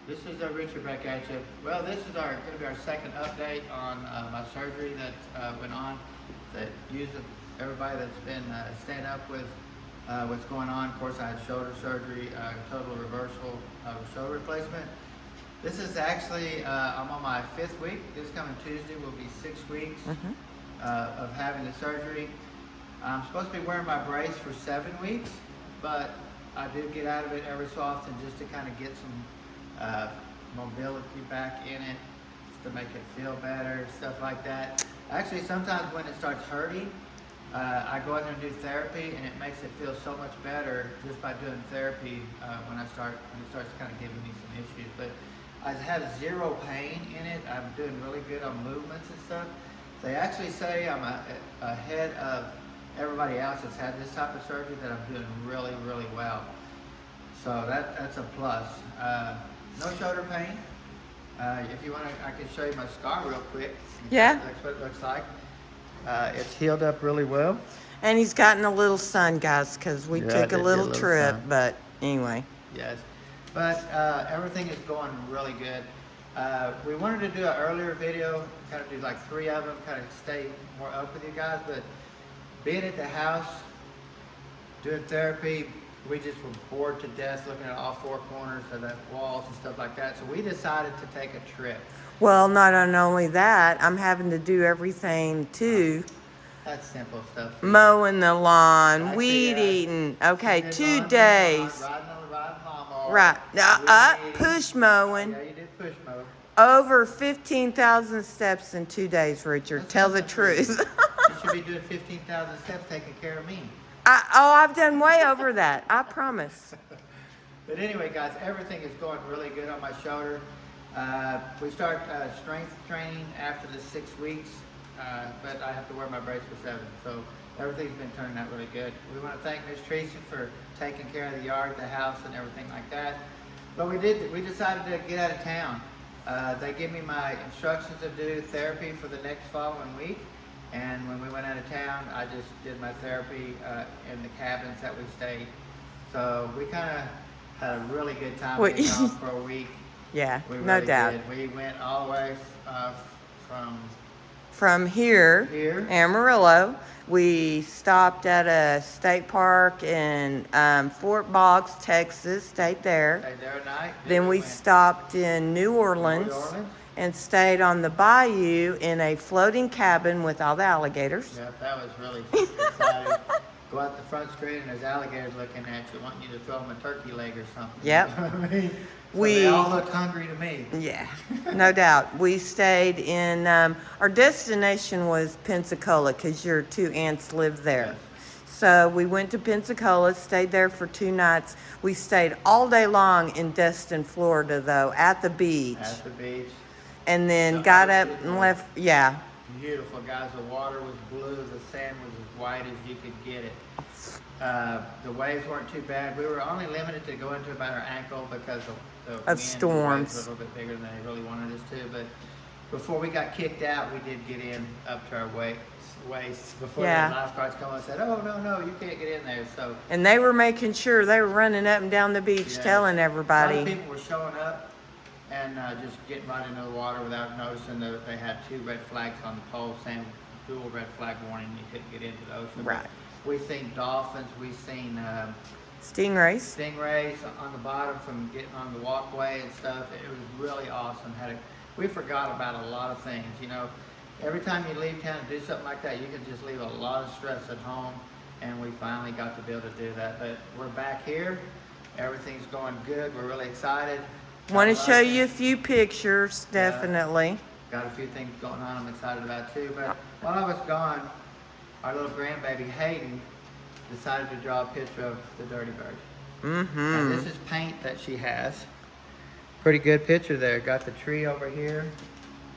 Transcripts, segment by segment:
This is Richard back at you. Well, this is going to be our second update on my surgery that went on. That uses everybody that's been staying up with what's going on. Of course, I had shoulder surgery, total reversal shoulder replacement. This is actually I'm on my 5th week. This coming Tuesday will be 6 weeks of having the surgery. I'm supposed to be wearing my brace for 7 weeks, but I do get out of it every so often just to kind of get some mobility back in it, just to make it feel better, stuff like that. Actually, sometimes when it starts hurting, I go in there and do therapy, and it makes it feel so much better just by doing therapy when it starts kind of giving me some issues. But I have zero pain in it. I'm doing really good on movements and stuff. They actually say I'm ahead of everybody else that's had this type of surgery, that I'm doing really, really well. So that's a plus. No shoulder pain. If you want to, I can show you my scar real quick. Yeah. That's what it looks like. It's healed up really well. And he's gotten a little sun, guys, because we took a little trip. Sun. But anyway. Yes. But everything is going really good. We wanted to do an earlier video, kind of do like 3 of them, kind of stay more up with you guys. But being at the house, doing therapy, we just were bored to death looking at all 4 corners of the walls and stuff like that. So we decided to take a trip. Well, not only that, I'm having to do everything too. That's simple stuff. Mowing the lawn, Actually, weed eating. Okay, She did 2 laundry, days. Riding on the lawnmower. Right. Weed eating. Push mowing. Yeah, you did push mow. Over 15,000 steps in 2 days, Richard. That's Tell the not true. truth. You should be doing 15,000 steps taking care of me. I've done way over that. I promise. But anyway, guys, everything is going really good on my shoulder. We start strength training after the 6 weeks, but I have to wear my brace for 7. So everything's been turning out really good. We want to thank Miss Tracy for taking care of the yard, the house, and everything like that. But we decided to get out of town. They gave me my instructions to do therapy for the next following week. And when we went out of town, I just did my therapy in the cabins that we stayed. So we kind of had a really good time Well, being gone for a week. Yeah, We no really doubt. did. We went all the way From here, here. Amarillo, we stopped at a state park in Fort Boggs, Texas, stayed there. Stayed there a night. Then we went stopped in New Orleans, and stayed on the bayou in a floating cabin with all the alligators. Yep, that was really exciting. Go out the front screen and there's alligators looking at you, wanting you to throw them a turkey leg or something. Yep. You know what I mean? So We- they all looked hungry to me. Yeah, no doubt. We stayed in, our destination was Pensacola because your 2 aunts live there. Yes. So we went to Pensacola, stayed there for 2 nights. We stayed all day long in Destin, Florida, though, at the beach. At the beach. And then The got up ocean and was left, yeah. Beautiful, guys. The water was blue. The sand was as white as you could get it. The waves weren't too bad. We were only limited to go into about our ankle because of the wind and the storms. waves were a little bit bigger than they really wanted us to. But before we got kicked out, we did get in up to our waist. Before Yeah. the lifeguards come and said, "Oh no, you can't get in there." So And they were making sure they were running up and down the beach yes, telling a lot everybody. of people were showing up and just getting right into the water without noticing that they had 2 red flags on the pole saying dual red flag warning, you couldn't get into the ocean. Right. We've seen dolphins, we've seen Stingrays. stingrays on the bottom from getting on the walkway and stuff. It was really awesome. We forgot about a lot of things, you know. Every time you leave town to do something like that, you can just leave a lot of stress at home, and we finally got to be able to do that. But we're back here. Everything's going good. We're really excited. Want to Got a lot show of you a things- few pictures, Yeah. definitely. Got a few things going on I'm excited about too. But while I was gone, our little grandbaby Hayden decided to draw a picture of the Dirty Bird. And Mm-hmm. this is paint that she has. Pretty good picture there. Got the tree over here.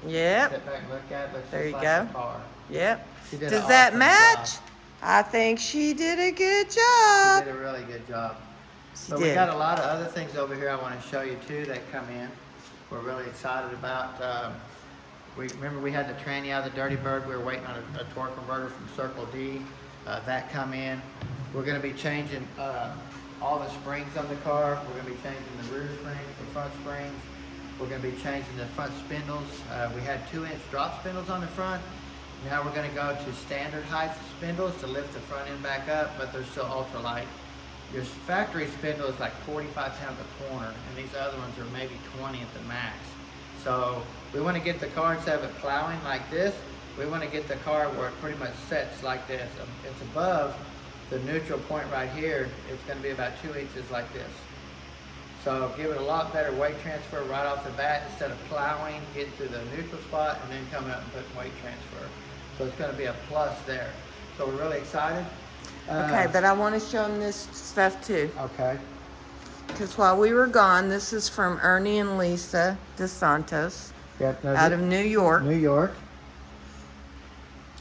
Yep, Sit back and look at it. Looks There just you like go. a car. yep. She did Does an that awesome match? job. I think she did a good She job. did a really good job. She But we did. got a lot of other things over here I want to show you too that come in. We're really excited about. Remember we had the tranny out of the Dirty Bird. We were waiting on a torque converter from Circle D. That come in. We're going to be changing all the springs on the car. We're going to be changing the rear springs, the front springs. We're going to be changing the front spindles. We had 2-inch drop spindles on the front. Now we're going to go to standard height spindles to lift the front end back up, but they're still ultralight. Your factory spindle is like 45 pounds a corner, and these other ones are maybe 20 at the max. So we want to get the car, instead of it plowing like this, we want to get the car where it pretty much sets like this. It's above the neutral point right here. It's going to be about 2 inches like this. So give it a lot better weight transfer right off the bat, instead of plowing, getting to the neutral spot, and then coming up and putting weight transfer. So it's going to be a plus there. So we're really excited. Okay, but I want to show them this stuff too. Okay. Because while we were gone, this is from Ernie and Lisa DeSantos Yep, out of New York. New York.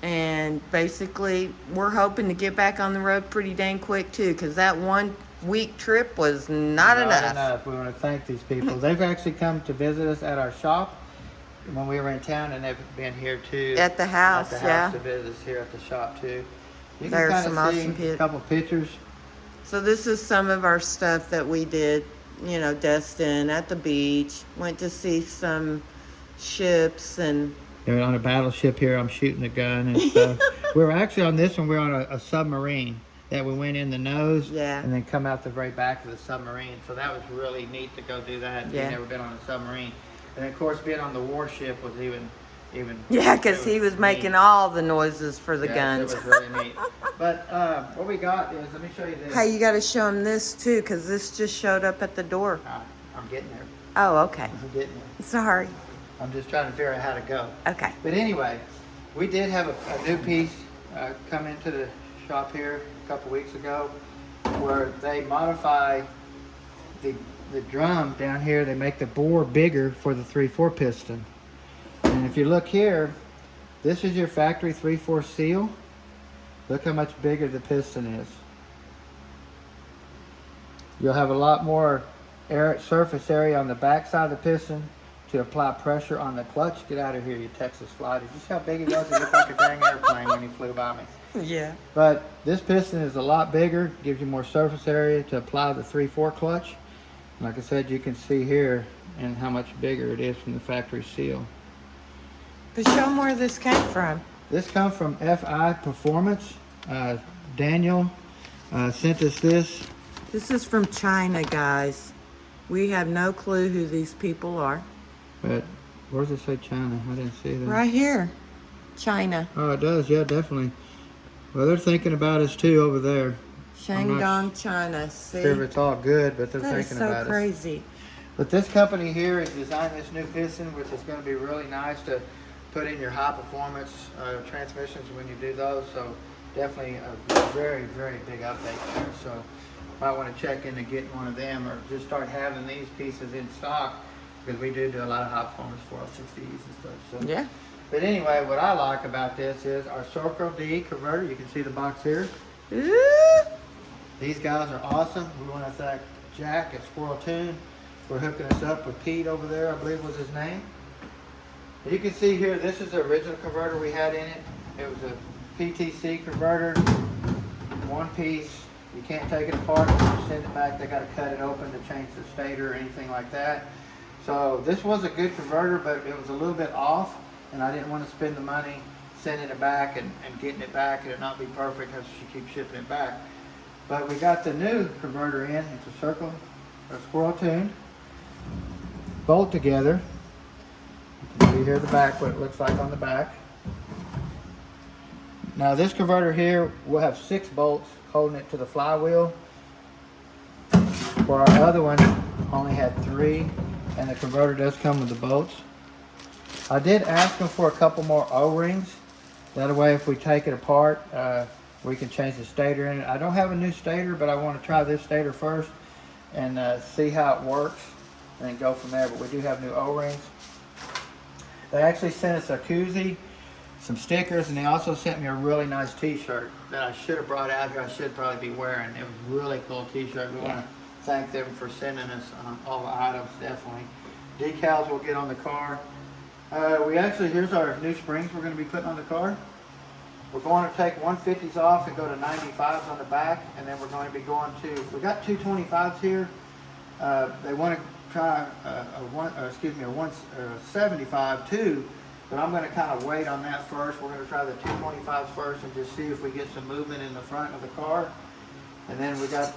And basically, we're hoping to get back on the road pretty dang quick too, because that 1 week trip was not enough. We want to thank these people. They've actually come to visit us at our shop when we were in town, and they've been here too. At the house, yeah. To visit us here at the shop too. You There's can some kind of awesome see a couple pictures. So this is some of our stuff that we did, you know, Destin, at the beach. Went to see some ships and... They're on a battleship here. I'm shooting a gun and stuff. We were actually on this one. We were on a submarine that we went in the nose, Yeah. and then come out the very back of the submarine. So that was really neat to go do that. Yeah. You've never been on a submarine, and of course being on the warship was even. Yeah, because he was making all the noises for the guns. It was really neat. But what we got is, let me show you this. Hey, you got to show him this too, because this just showed up at the door. I'm getting there. Oh, okay. I'm getting there. Sorry. I'm just trying to figure out how to go. Okay. But anyway, we did have a new piece come into the shop here a couple weeks ago, where they modify the drum down here. They make the bore bigger for the 3/4 piston. And if you look here, this is your factory 3/4 seal. Look how much bigger the piston is. You'll have a lot more surface area on the back side of the piston to apply pressure on the clutch. Get out of here, you Texas fly. Did you see how big it was? It looked like a dang airplane when he flew by me. Yeah. But this piston is a lot bigger, gives you more surface area to apply the 3/4 clutch. Like I said, you can see here and how much bigger it is from the factory seal. But show them where this came from. This comes from FI Performance. Daniel sent us this. This is from China, guys. We have no clue who these people are. But where does it say China? I didn't see that. Right here. China. Oh, it does. Yeah, definitely. Well, they're thinking about us too over there. Shandong, China. See? Sure if it's all good, but they're That is thinking about so us. crazy. But this company here has designed this new piston, which is going to be really nice to put in your high performance transmissions when you do those. So definitely a very, very big update there. So might want to check into getting one of them, or just start having these pieces in stock, because we do a lot of high performance 460s and stuff. So. Yeah. But anyway, what I like about this is our Circle D converter. You can see the box here. Ooh. These guys are awesome. We want to thank Jack at Squirrel Tune for hooking us up with Pete over there, I believe was his name. You can see here, this is the original converter we had in it. It was a PTC converter, one piece. You can't take it apart, send it back. They got to cut it open to change the stator or anything like that. So this was a good converter, but it was a little bit off, and I didn't want to spend the money sending it back and getting it back and it not be perfect because she keeps shipping it back. But we got the new converter in. It's a Circle, a Squirrel Tuned, bolt together. You can see here the back, what it looks like on the back. Now this converter here will have 6 bolts holding it to the flywheel, where our other one only had 3, and the converter does come with the bolts. I did ask them for a couple more O-rings. That way if we take it apart, we can change the stator in it. I don't have a new stator, but I want to try this stator first and see how it works and then go from there. But we do have new O-rings. They actually sent us a koozie, some stickers, and they also sent me a really nice t-shirt that I should have brought out here. I should probably be wearing. It was a really cool t-shirt. We want to thank them for sending us all the items, definitely. Decals will get on the car. Here's our new springs we're going to be putting on the car. We're going to take 150s off and go to 95s on the back, and then we're going to be going to, we got 225s here. They want to try a 175 too, but I'm gonna kind of wait on that first. We're gonna try the 225s first and just see if we get some movement in the front of the car. And then we got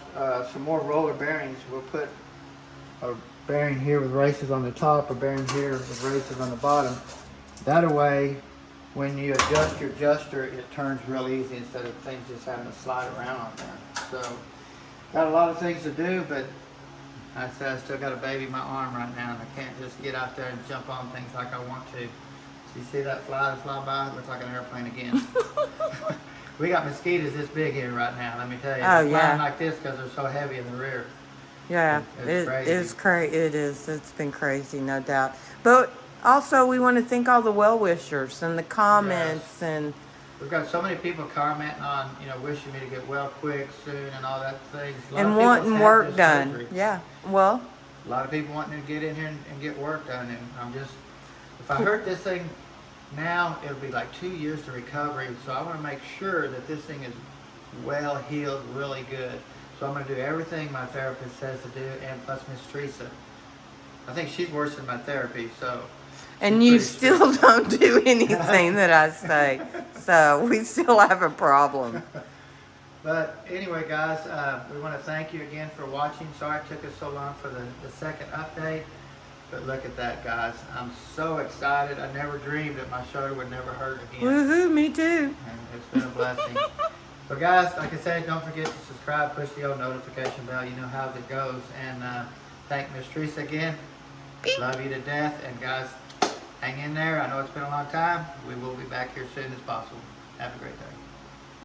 some more roller bearings. We'll put a bearing here with races on the top, a bearing here with races on the bottom. That way, when you adjust your adjuster, it turns real easy instead of things just having to slide around on there. So, got a lot of things to do, but I said I still got a baby in my arm right now, and I can't just get out there and jump on things like I want to. You see that fly by? It looks like an airplane again. We got mosquitoes this big here right now, let me tell you. Oh, They're yeah. flying like this because they're so heavy in the rear. Yeah, It's crazy. it's crazy. It is. It's been crazy, no doubt. But also, we want to thank all the well-wishers and the comments and We've got so many people commenting on, wishing me to get well quick, soon, and all that things. A lot of and people wanting have work this done. surgery. Yeah. Well, A lot of people wanting to get in here and get work done, and I'm just, if I hurt this thing now, it'll be like 2 years to recovery, so I want to make sure that this thing is well healed, really good. So I'm going to do everything my therapist says to do, and plus Miss Teresa. I think she's worse than my therapy, so. and she's you pretty still strict. don't do anything that I say, so we still have a problem. But anyway, guys, we want to thank you again for watching. Sorry it took us so long for the second update. But look at that, guys. I'm so excited. I never dreamed that my shoulder would never hurt again. Woohoo! Me too. And it's been a blessing. But guys, like I said, don't forget to subscribe, push the old notification bell. You know how it goes. And thank Miss Teresa again. Beep. Love you to death. And guys, hang in there. I know it's been a long time. We will be back here as soon as possible. Have a great day.